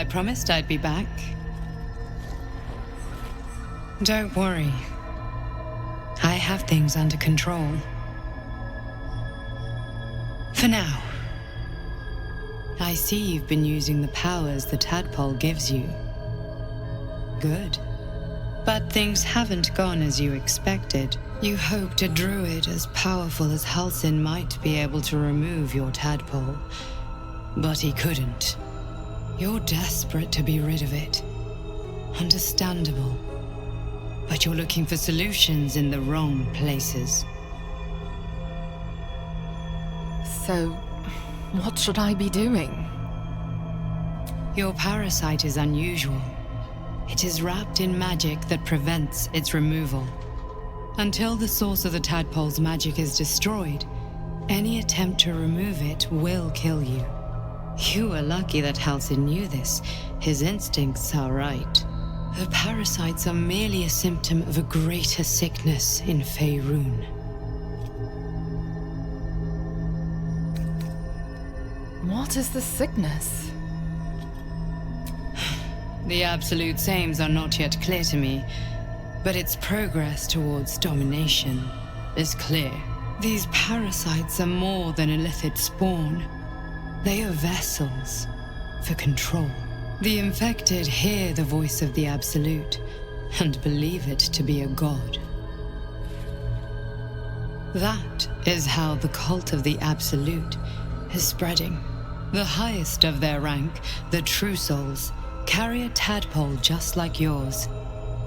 I promised I'd be back. Don't worry. I have things under control. For now. I see you've been using the powers the tadpole gives you. Good. But things haven't gone as you expected. You hoped a druid as powerful as Halsin might be able to remove your tadpole. But he couldn't. You're desperate to be rid of it. Understandable. But you're looking for solutions in the wrong places. So, what should I be doing? Your parasite is unusual. It is wrapped in magic that prevents its removal. Until the source of the tadpole's magic is destroyed, any attempt to remove it will kill you. You were lucky that Halsin knew this. His instincts are right. The parasites are merely a symptom of a greater sickness in Faerun. What is the sickness? The absolute aims are not yet clear to me, but its progress towards domination is clear. These parasites are more than illithid spawn. They are vessels for control. The infected hear the voice of the Absolute and believe it to be a god. That is how the cult of the Absolute is spreading. The highest of their rank, the True Souls, carry a tadpole just like yours.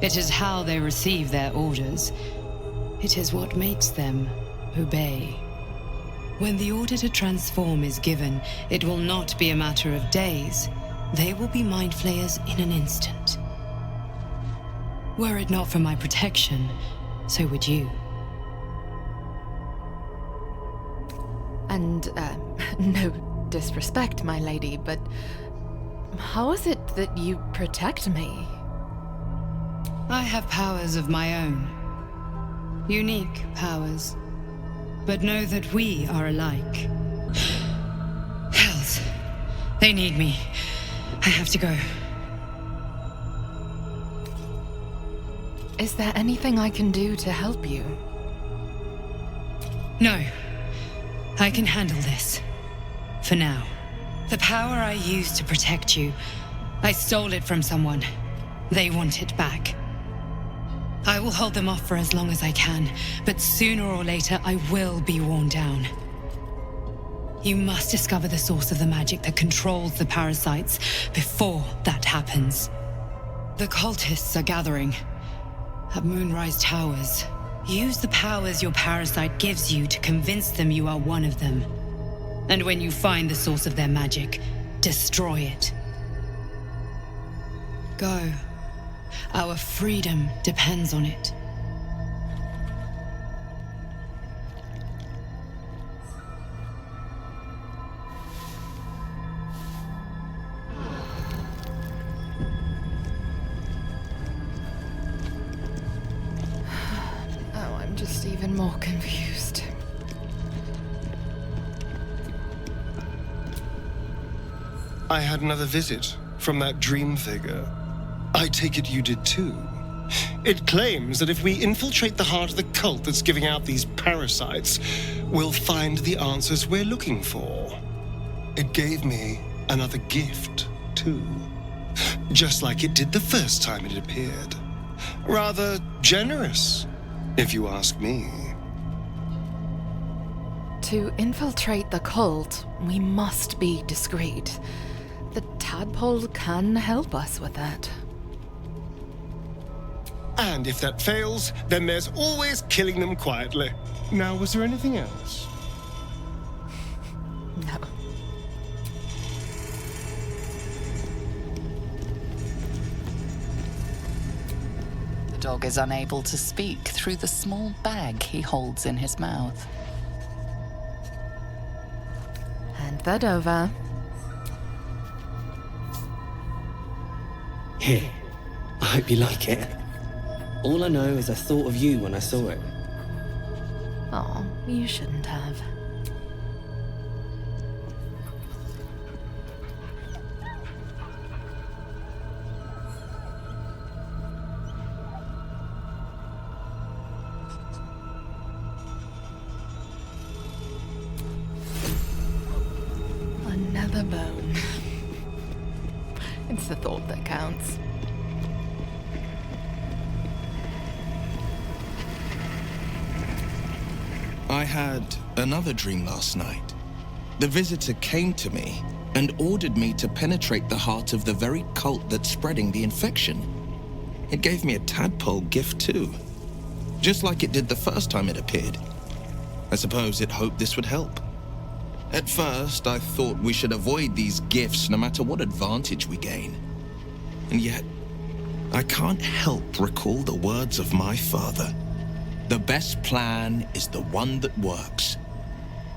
It is how they receive their orders. It is what makes them obey. When the order to transform is given, it will not be a matter of days. They will be mind flayers in an instant. Were it not for my protection, so would you. And, no disrespect, my lady, but how is it that you protect me? I have powers of my own. Unique powers. But know that we are alike. Hells. They need me. I have to go. Is there anything I can do to help you? No. I can handle this. For now. The power I used to protect you, I stole it from someone. They want it back. I will hold them off for as long as I can, but sooner or later I will be worn down. You must discover the source of the magic that controls the parasites before that happens. The cultists are gathering at Moonrise Towers. Use the powers your parasite gives you to convince them you are one of them. And when you find the source of their magic, destroy it. Go. Our freedom depends on it. Oh, I'm just even more confused. I had another visit from that dream figure. I take it you did too. It claims that if we infiltrate the heart of the cult that's giving out these parasites, we'll find the answers we're looking for. It gave me another gift, too. Just like it did the first time it appeared. Rather generous, if you ask me. To infiltrate the cult, we must be discreet. The tadpole can help us with that. And if that fails, then there's always killing them quietly. Now, was there anything else? No. The dog is unable to speak through the small bag he holds in his mouth. Hand that over. Here, I hope you like it. All I know is I thought of you when I saw it. Oh, you shouldn't have. counts. I had another dream last night. The visitor came to me and ordered me to penetrate the heart of the very cult that's spreading the infection. It gave me a tadpole gift too, just like it did the first time it appeared. I suppose it hoped this would help. At first, I thought we should avoid these gifts no matter what advantage we gain. And yet, I can't help recall the words of my father. The best plan is the one that works.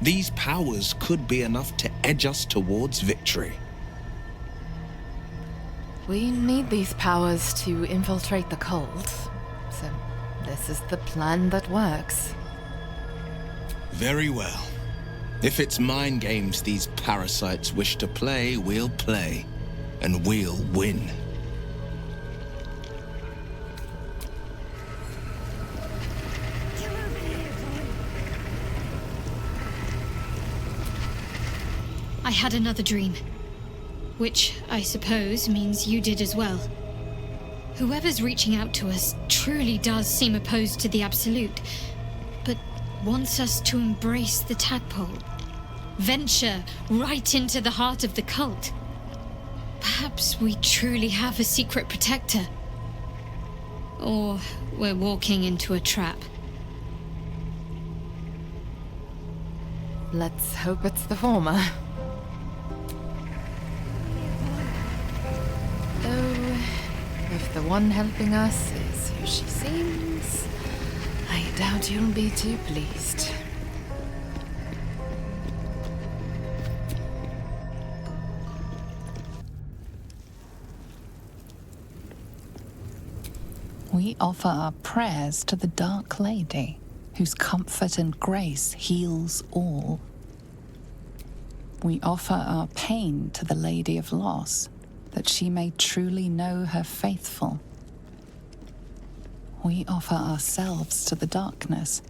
These powers could be enough to edge us towards victory. We need these powers to infiltrate the cult, so this is the plan that works. Very well. If it's mind games these parasites wish to play, we'll play, and we'll win. I had another dream, which I suppose means you did as well. Whoever's reaching out to us truly does seem opposed to the Absolute, but wants us to embrace the tadpole, venture right into the heart of the cult. Perhaps we truly have a secret protector. Or we're walking into a trap. Let's hope it's the former. Though, if the one helping us is who she seems, I doubt you'll be too pleased. We offer our prayers to the Dark Lady, whose comfort and grace heals all. We offer our pain to the Lady of Loss, that she may truly know her faithful. We offer ourselves to the darkness,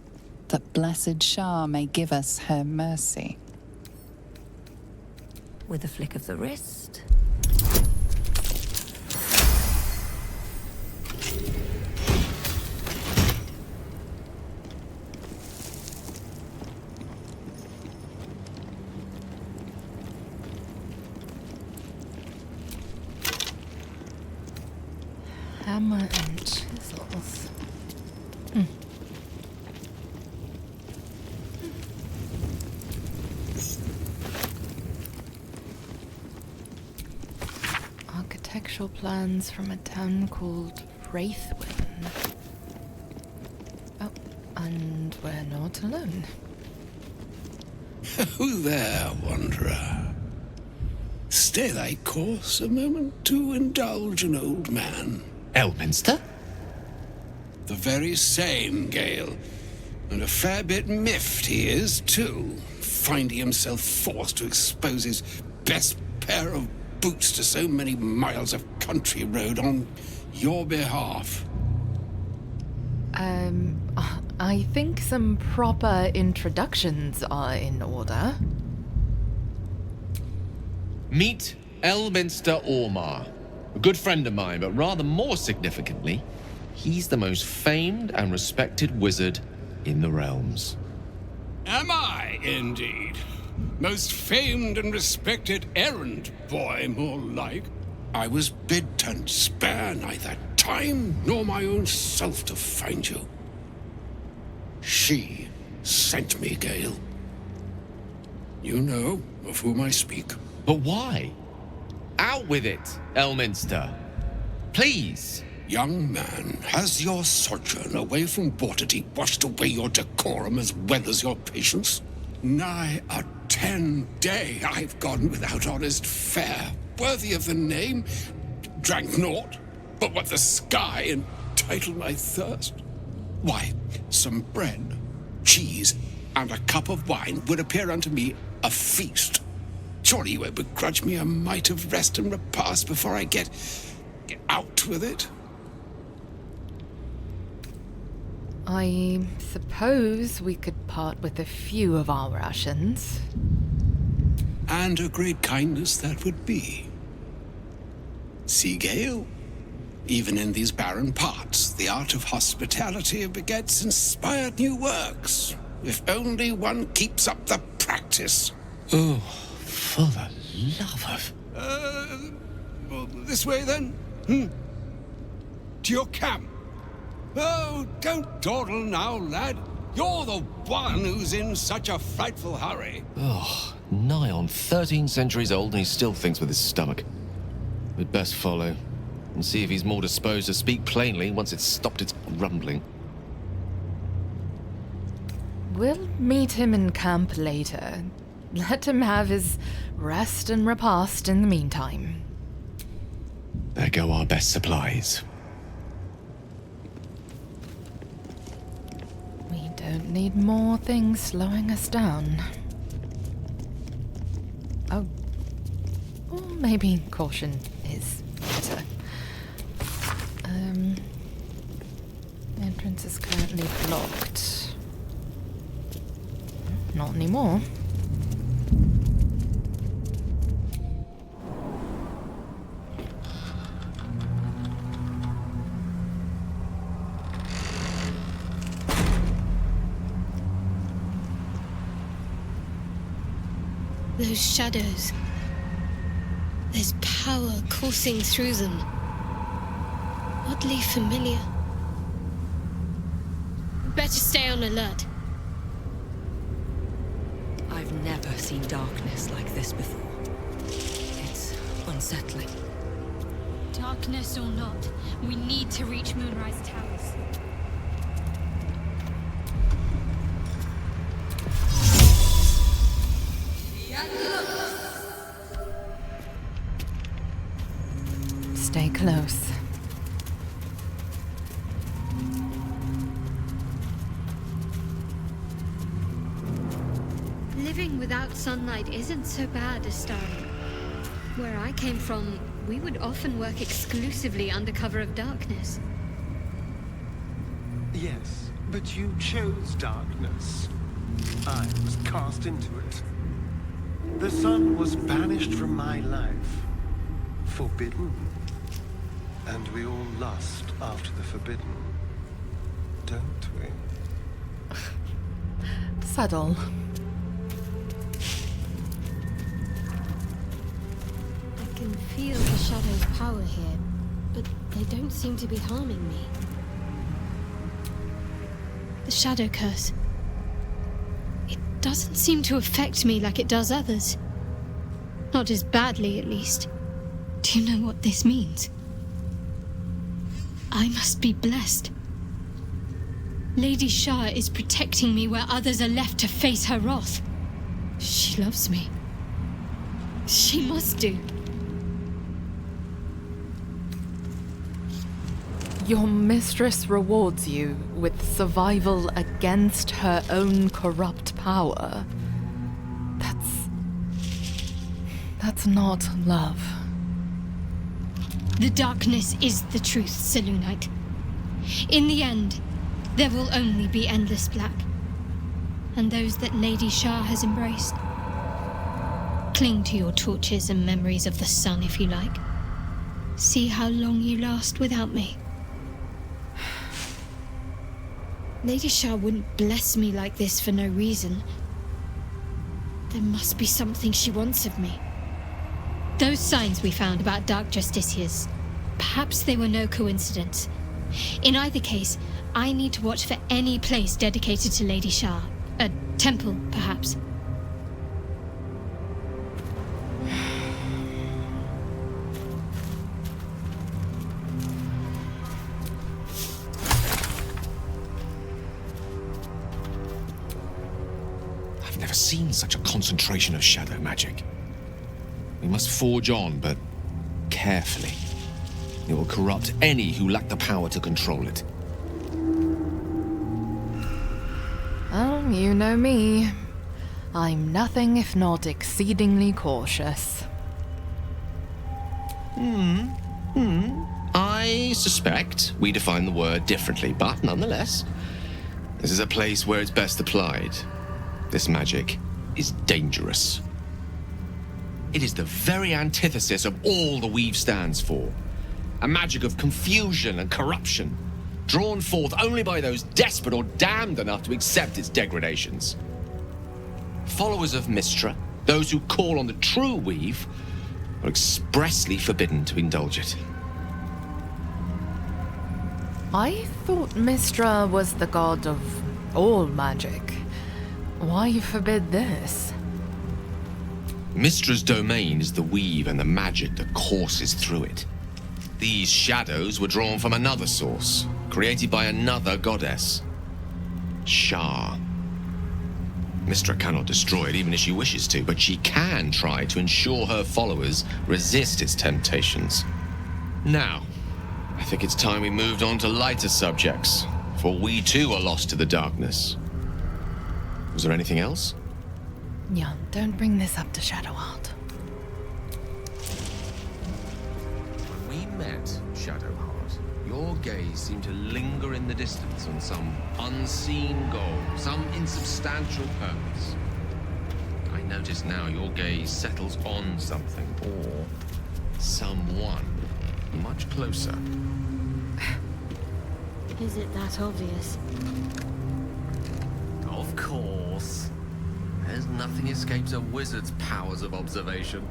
that blessed Shah may give us her mercy. With a flick of the wrist. Hammer and chisels. Architectural plans from a town called Wraithwyn. Oh, and we're not alone. Who there, wanderer? Stay thy course a moment to indulge an old man. Elminster? The very same, Gale. And a fair bit miffed he is, too, finding himself forced to expose his best pair of boots to so many miles of country road on your behalf. I think some proper introductions are in order. Meet Elminster Ormar. A good friend of mine, but rather more significantly, he's the most famed and respected wizard in the realms. Am I, indeed? Most famed and respected errand boy, more like. I was bid to spare neither time nor my own self to find you. She sent me, Gale. You know of whom I speak. But why? Out with it, Elminster. Please. Young man, has your sojourn away from Bortity washed away your decorum as well as your patience? Nigh a 10-day I've gone without honest fare, worthy of the name. Drank naught, but what the sky entitled my thirst. Why, some bread, cheese, and a cup of wine would appear unto me a feast. Surely you won't begrudge me a mite of rest and repast before I get out with it? I suppose we could part with a few of our rations. And a great kindness that would be. See, Gale? Even in these barren parts, the art of hospitality begets inspired new works. If only one keeps up the practice. Oh, for the love of... Well, this way then? To your camp. Oh, don't dawdle now, lad. You're the one who's in such a frightful hurry. Oh, nigh on 13 centuries old and he still thinks with his stomach. We'd best follow and see if he's more disposed to speak plainly once it's stopped its rumbling. We'll meet him in camp later. Let him have his rest and repast in the meantime. There go our best supplies. We don't need more things slowing us down. Oh. Or maybe caution is better. Entrance is currently blocked. Not anymore. Those shadows. There's power coursing through them. Oddly familiar. Better stay on alert. I've never seen darkness like this before. It's unsettling. Darkness or not, we need to reach Moonrise Towers. Stay close. Living without sunlight isn't so bad, Astari. Where I came from, we would often work exclusively under cover of darkness. Yes, but you chose darkness. I was cast into it. The sun was banished from my life. Forbidden. And we all lust after the forbidden. Don't we? Subtle. I can feel the shadow's power here, but they don't seem to be harming me. The shadow curse. It doesn't seem to affect me like it does others. Not as badly, at least. Do you know what this means? I must be blessed. Lady Shah is protecting me where others are left to face her wrath. She loves me. She must do. Your mistress rewards you with survival against her own corrupt power. That's not love. The darkness is the truth, Selûnite. In the end, there will only be endless black. And those that Lady Shah has embraced. Cling to your torches and memories of the sun if you like. See how long you last without me. Lady Shah wouldn't bless me like this for no reason. There must be something she wants of me. Those signs we found about dark justiciars, perhaps they were no coincidence. In either case, I need to watch for any place dedicated to Lady Shah. A temple, perhaps. I've never seen such a concentration of shadow magic. We must forge on, but carefully. It will corrupt any who lack the power to control it. Oh, you know me. I'm nothing if not exceedingly cautious. I suspect we define the word differently, but nonetheless, this is a place where it's best applied. This magic is dangerous. It is the very antithesis of all the Weave stands for. A magic of confusion and corruption, drawn forth only by those desperate or damned enough to accept its degradations. Followers of Mystra, those who call on the true weave, are expressly forbidden to indulge it. I thought Mystra was the god of all magic. Why forbid this? Mystra's domain is the weave and the magic that courses through it. These shadows were drawn from another source, created by another goddess, Shah. Mystra cannot destroy it even if she wishes to, but she can try to ensure her followers resist its temptations. Now, I think it's time we moved on to lighter subjects, for we too are lost to the darkness. Was there anything else? Yeah, don't bring this up to Shadowheart. When we met, Shadowheart, your gaze seemed to linger in the distance on some unseen goal, some insubstantial purpose. I notice now your gaze settles on something or someone much closer. Is it that obvious? Of course. There's nothing escapes a wizard's powers of observation.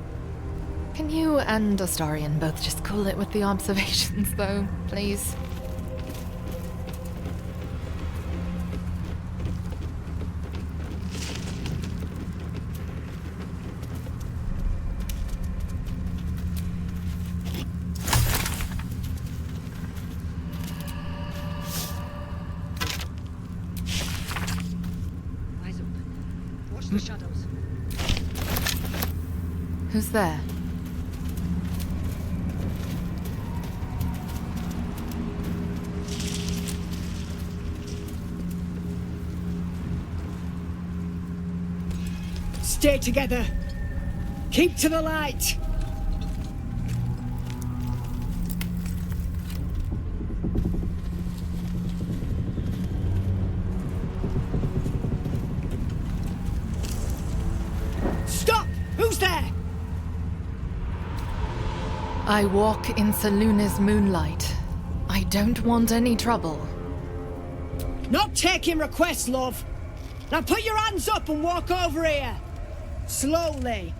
Can you and Astarion both just cool it with the observations, though, please? Eyes open. Watch the shadows. Who's there? Stay together. Keep to the light. Stop! Who's there? I walk in Saluna's moonlight. I don't want any trouble. Not taking requests, love. Now put your hands up and walk over here. Slowly.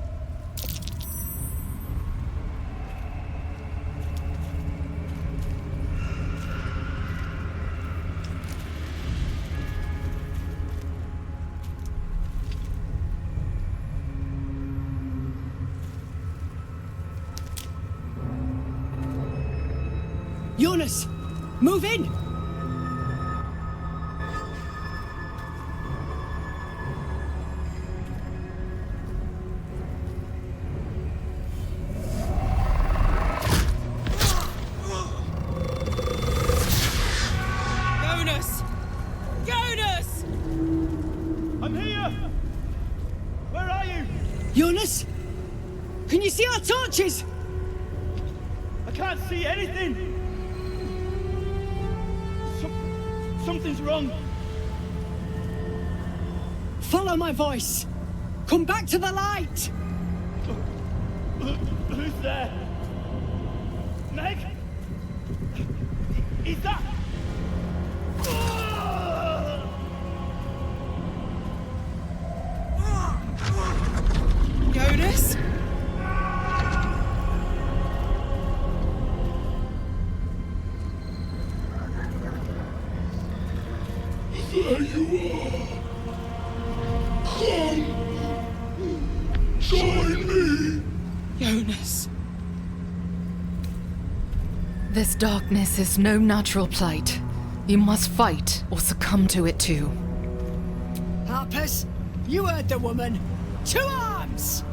Jonas, move in! Jonas! Jonas! I'm here! Where are you? Jonas? Can you see our torches? I can't see anything! Something's wrong. Follow my voice. Come back to the light. Who's there? Meg? Is that... Jonas? There you are. Come. Join me. Jonas. This darkness is no natural plight. You must fight or succumb to it too. Harpers, you heard the woman. To arms!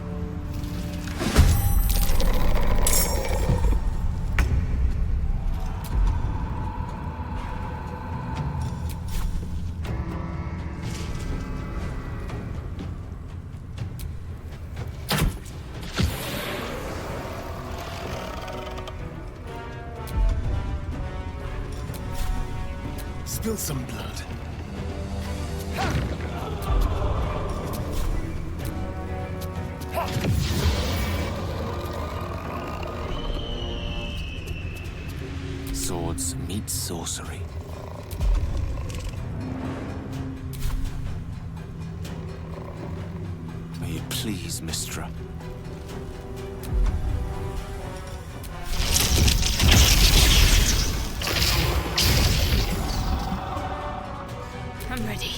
Spill some blood. gods meet sorcery. May it please, Mistra. I'm ready.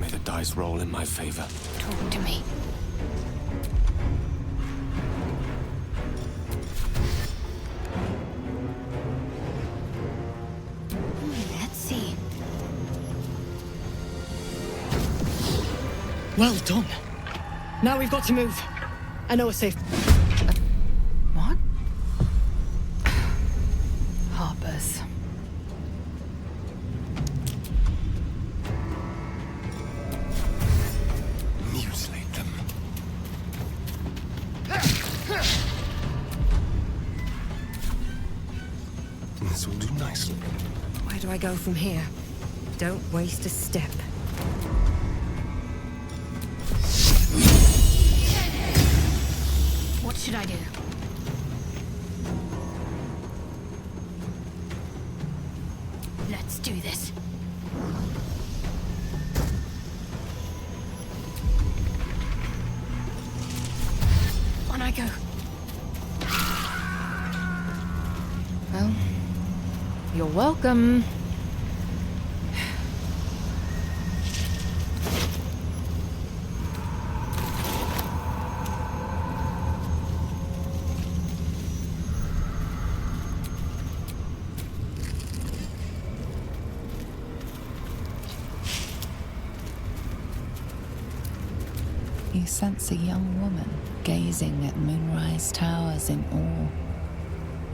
May the dice roll in my favor. Talk to me. Let's see. Well done. Now we've got to move. I know a safe... What? Harpers. Mutilate them. This will do nicely. Where do I go from here? Don't waste a step. What should I do? Let's do this. On I go. Well, you're welcome. You sense a young woman gazing at moonrise towers in awe.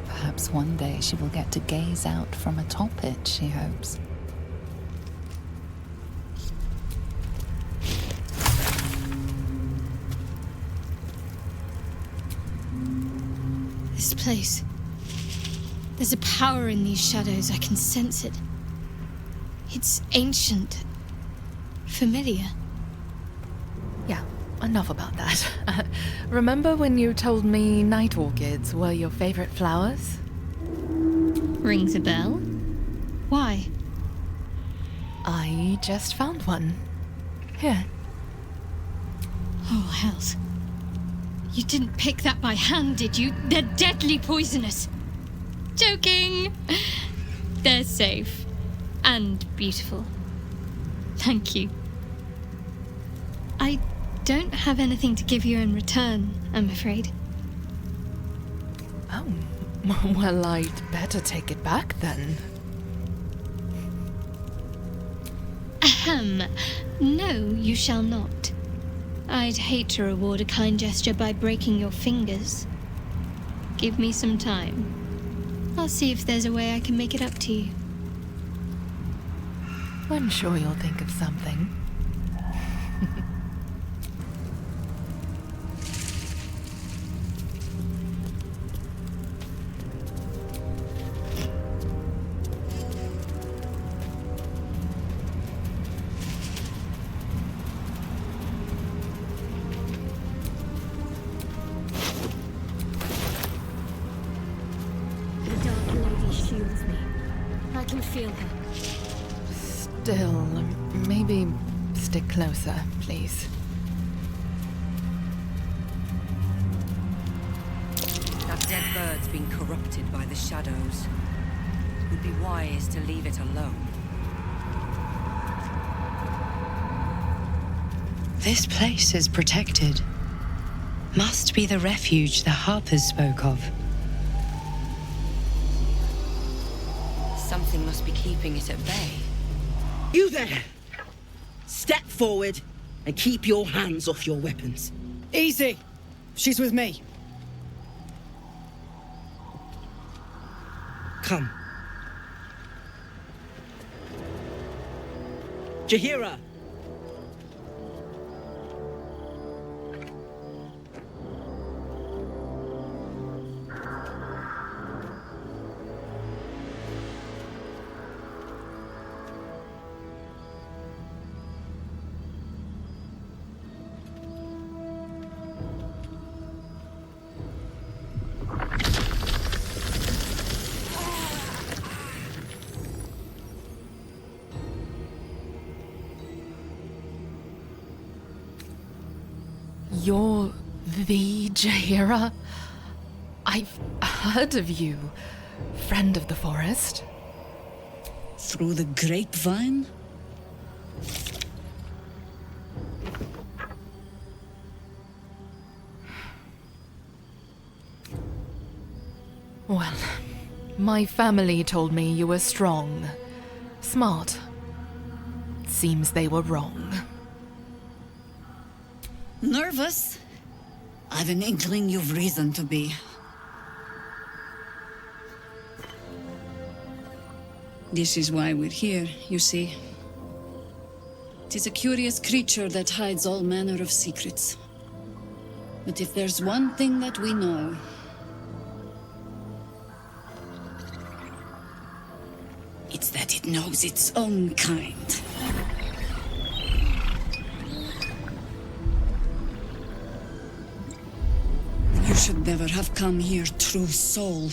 Perhaps one day she will get to gaze out from atop it, she hopes. This place. There's a power in these shadows. I can sense it. It's ancient. Familiar. Yeah, enough about that. Remember when you told me night orchids were your favorite flowers? Rings a bell. Why? I just found one. Here. Oh, hells. You didn't pick that by hand, did you? They're deadly poisonous. Joking. They're safe. And beautiful. Thank you. I don't have anything to give you in return, I'm afraid. Oh, well, I'd better take it back then. Ahem. No, you shall not. I'd hate to reward a kind gesture by breaking your fingers. Give me some time. I'll see if there's a way I can make it up to you. I'm sure you'll think of something. I can feel her. Still, maybe stick closer, please. That dead bird's been corrupted by the shadows. It would be wise to leave it alone. This place is protected. Must be the refuge the Harpers spoke of. Something must be keeping it at bay. You there! Step forward and keep your hands off your weapons. Easy. She's with me. Come. Jaheira! You're the Jaheira? I've heard of you, friend of the forest. Through the grapevine? Well, my family told me you were strong, smart. Seems they were wrong. Nervous? I've an inkling you've reason to be. This is why we're here, you see. 'Tis a curious creature that hides all manner of secrets. But if there's one thing that we know, it's that it knows its own kind. You should never have come here, true soul.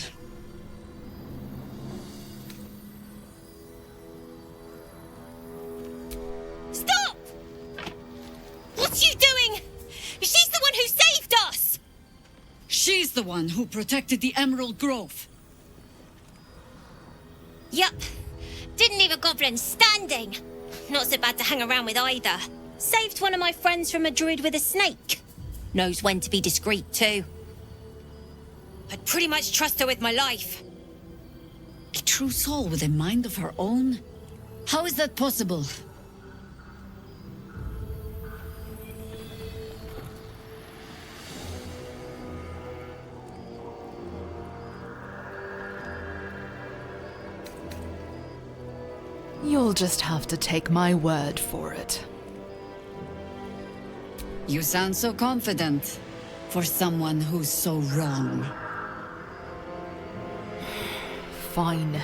Stop! What's you doing? She's the one who saved us! She's the one who protected the Emerald Grove. Yup. Didn't leave a goblin standing. Not so bad to hang around with either. Saved one of my friends from a druid with a snake. Knows when to be discreet too. I'd pretty much trust her with my life. A true soul with a mind of her own? How is that possible? You'll just have to take my word for it. You sound so confident for someone who's so wrong. Fine.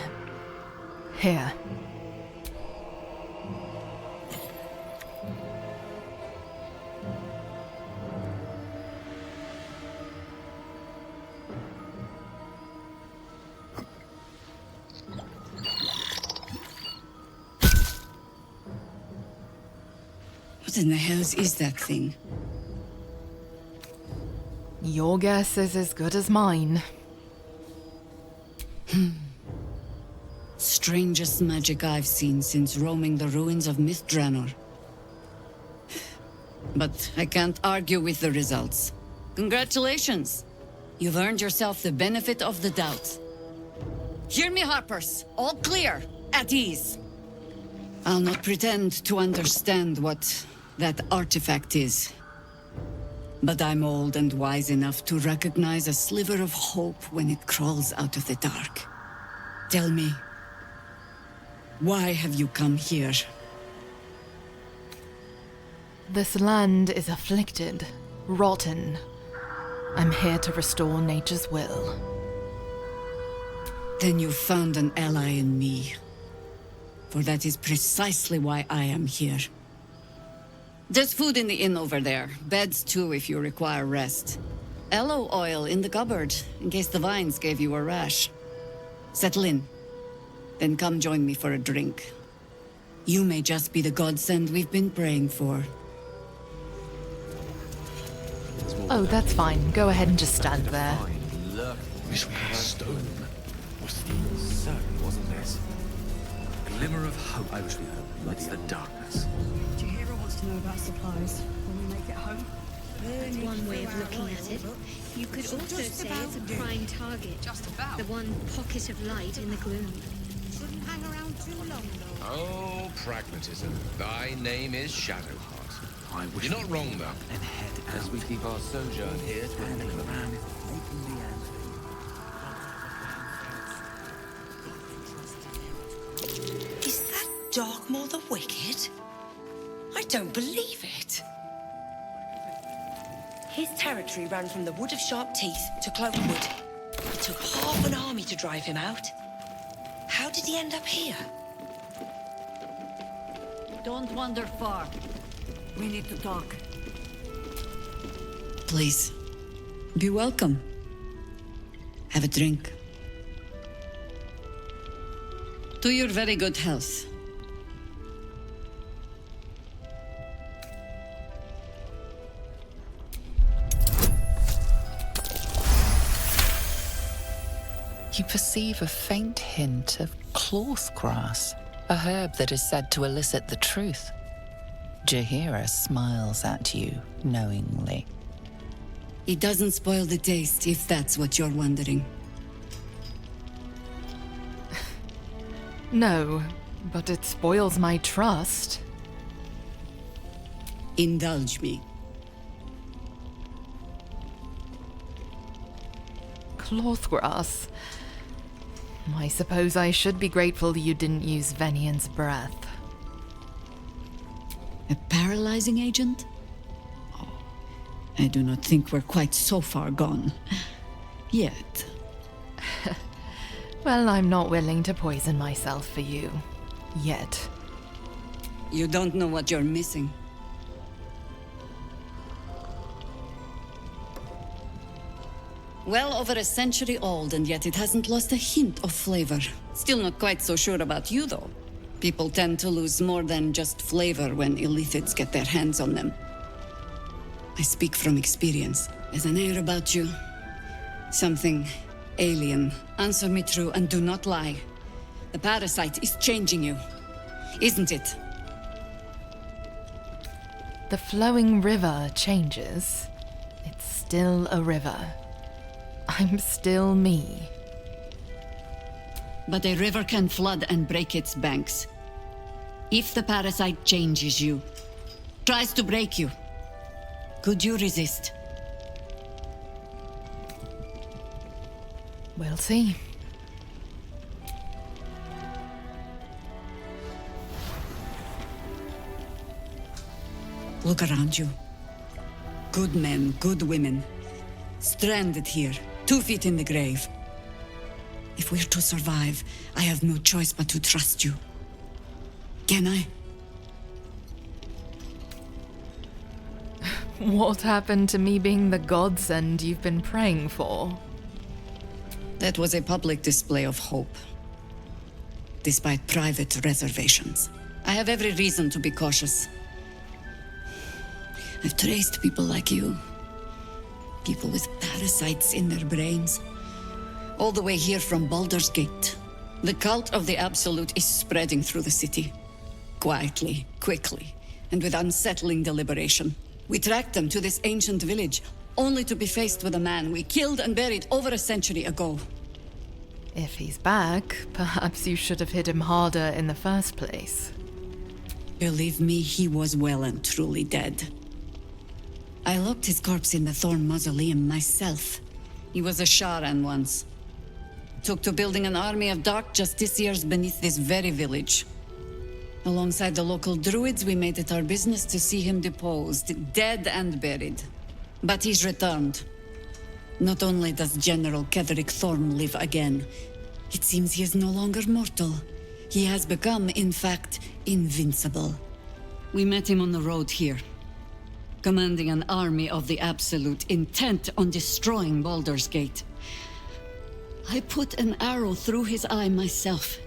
Here. What in the hells is that thing? Your guess is as good as mine. Strangest magic I've seen since roaming the ruins of Mythdraenor. But I can't argue with the results. Congratulations! You've earned yourself the benefit of the doubt. Hear me, Harpers. All clear. At ease. I'll not pretend to understand what that artifact is. But I'm old and wise enough to recognize a sliver of hope when it crawls out of the dark. Tell me, why have you come here? This land is afflicted, rotten. I'm here to restore nature's will. Then you found an ally in me. For that is precisely why I am here. There's food in the inn over there. Beds too if you require rest. Aloe oil in the cupboard, in case the vines gave you a rash. Settle in. Then come join me for a drink. You may just be the godsend we've been praying for. Oh, that's fine. Go ahead and just stand there. Wish we had a stone. Certain wasn't this. Glimmer of hope. I wish we had amidst the darkness. Jaheira wants to know about supplies when we make it home. That's one way of looking at it. You could also say it's a prime target. Just about. The one pocket of light in the gloom. Shouldn't hang around too long, though. Oh, pragmatism. Thy name is Shadowheart. You're not wrong, though. And head as we keep our sojourn here to an end around. Is that Darkmoor the Wicked? I don't believe it. His territory ran from the Wood of Sharp Teeth to Cloakwood. It took half an army to drive him out. How did he end up here? Don't wander far. We need to talk. Please, be welcome. Have a drink. To your very good health. You perceive a faint hint of cloth grass, a herb that is said to elicit the truth. Jaheira smiles at you knowingly. It doesn't spoil the taste, if that's what you're wondering. No, but it spoils my trust. Indulge me. Clothgrass. I suppose I should be grateful you didn't use Venian's breath. A paralyzing agent? Oh, I do not think we're quite so far gone. Yet. Well, I'm not willing to poison myself for you. Yet. You don't know what you're missing. Well over a century old, and yet it hasn't lost a hint of flavor. Still not quite so sure about you, though. People tend to lose more than just flavor when illithids get their hands on them. I speak from experience. There's an air about you. Something alien. Answer me true and do not lie. The parasite is changing you, isn't it? The flowing river changes. It's still a river. I'm still me. But a river can flood and break its banks. If the parasite changes you, tries to break you, could you resist? We'll see. Look around you. Good men, good women. Stranded here, 2 feet in the grave. If we're to survive, I have no choice but to trust you. Can I? What happened to me being the godsend you've been praying for? That was a public display of hope. Despite private reservations. I have every reason to be cautious. I've traced people like you. People with parasites in their brains. All the way here from Baldur's Gate. The cult of the Absolute is spreading through the city. Quietly, quickly, and with unsettling deliberation. We tracked them to this ancient village, only to be faced with a man we killed and buried over a century ago. If he's back, perhaps you should have hit him harder in the first place. Believe me, he was well and truly dead. I locked his corpse in the Thorn Mausoleum myself. He was a Sharan once. Took to building an army of dark justiciars beneath this very village. Alongside the local druids, we made it our business to see him deposed, dead and buried. But he's returned. Not only does General Ketheric Thorm live again, it seems he is no longer mortal. He has become, in fact, invincible. We met him on the road here, commanding an army of the Absolute, intent on destroying Baldur's Gate. I put an arrow through his eye myself,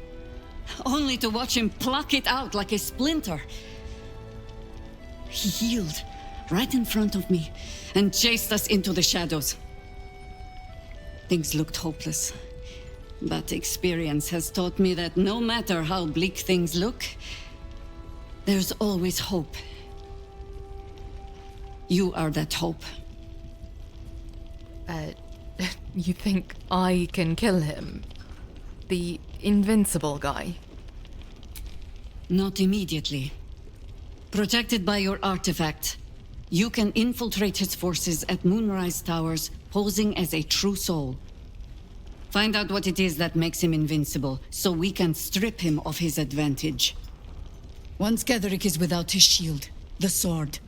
only to watch him pluck it out like a splinter. He healed right in front of me and chased us into the shadows. Things looked hopeless, but experience has taught me that no matter how bleak things look, there's always hope. You are that hope. You think I can kill him? The invincible guy? Not immediately. Protected by your artifact, you can infiltrate his forces at Moonrise Towers, posing as a true soul. Find out what it is that makes him invincible, so we can strip him of his advantage. Once Ketheric is without his shield, the sword,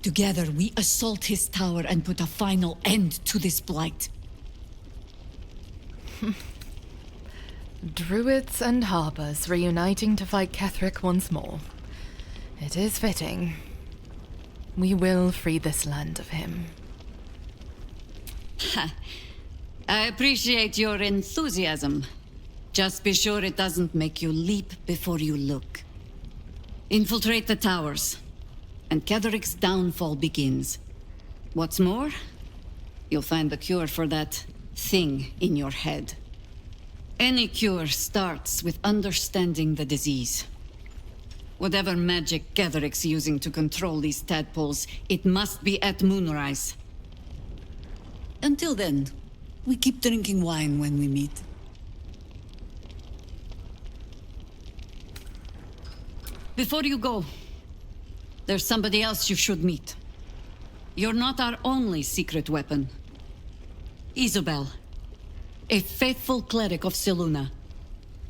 together we assault his tower and put a final end to this blight. Druids and harpers reuniting to fight Ketheric once more. It is fitting. We will free this land of him. I appreciate your enthusiasm. Just be sure it doesn't make you leap before you look. Infiltrate the towers, and Ketheric's downfall begins. What's more, you'll find the cure for that thing in your head. Any cure starts with understanding the disease. Whatever magic Ketheric's using to control these tadpoles, it must be at Moonrise. Until then, we keep drinking wine when we meet. Before you go, there's somebody else you should meet. You're not our only secret weapon. Isobel, a faithful cleric of Selûne,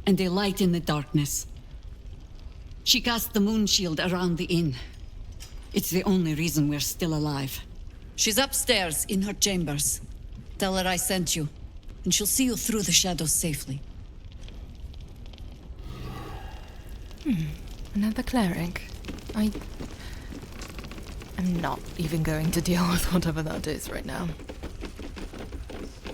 and a light in the darkness. She cast the moon shield around the inn. It's the only reason we're still alive. She's upstairs in her chambers. Tell her I sent you, and she'll see you through the shadows safely. Another cleric. I'm not even going to deal with whatever that is right now.